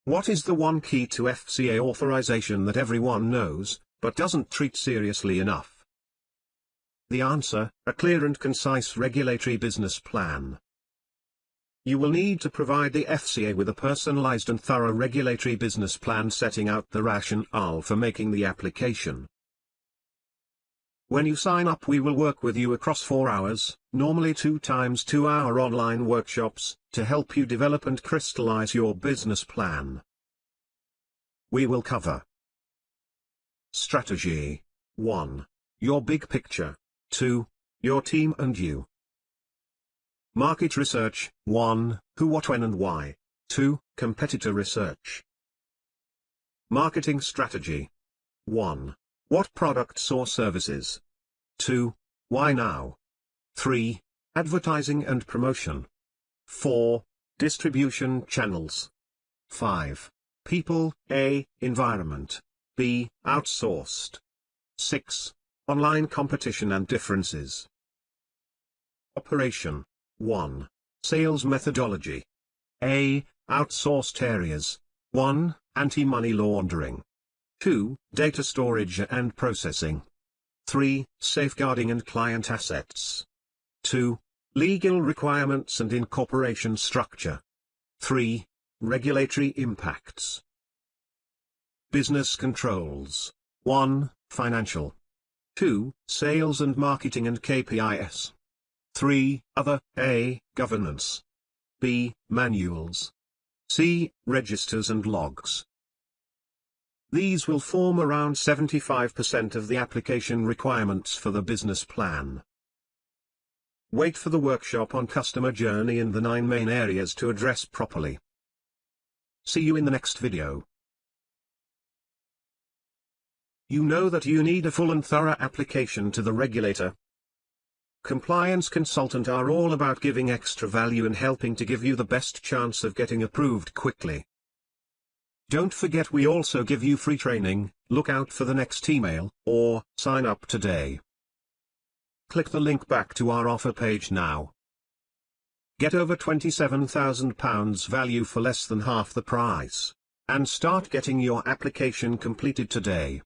What is the one key to FCA authorization that everyone knows, but doesn't treat seriously enough? The answer: a clear and concise regulatory business plan. You will need to provide the FCA with a personalized and thorough regulatory business plan setting out the rationale for making the application. When you sign up, we will work with you across 4 hours, normally 2 times 2-hour online workshops, to help you develop and crystallize your business plan. We will cover strategy. 1. Your big picture. 2. Your team and you. Market research. 1. Who, what, when and why. 2. Competitor research. Marketing strategy. 1. What products or services? 2. Why now? 3. Advertising and promotion. 4. Distribution channels. 5. People. A. Environment. B. Outsourced. 6. Online competition and differences. Operation. 1. Sales methodology. A. Outsourced areas. 1. Anti-money laundering. 2. Data storage and processing. 3. Safeguarding and client assets. 2. Legal requirements and incorporation structure. 3. Regulatory impacts. Business controls. 1. Financial. 2. Sales and marketing and KPIs. 3. Other. A. Governance. B. Manuals. C. Registers and logs. These will form around 75% of the application requirements for the business plan. Wait for the workshop on customer journey and the 9 main areas to address properly. See you in the next video. You know that you need a full and thorough application to the regulator. Compliance consultant are all about giving extra value and helping to give you the best chance of getting approved quickly. Don't forget, we also give you free training. Look out for the next email, or sign up today. Click the link back to our offer page now. Get over £27,000 value for less than half the price, and start getting your application completed today.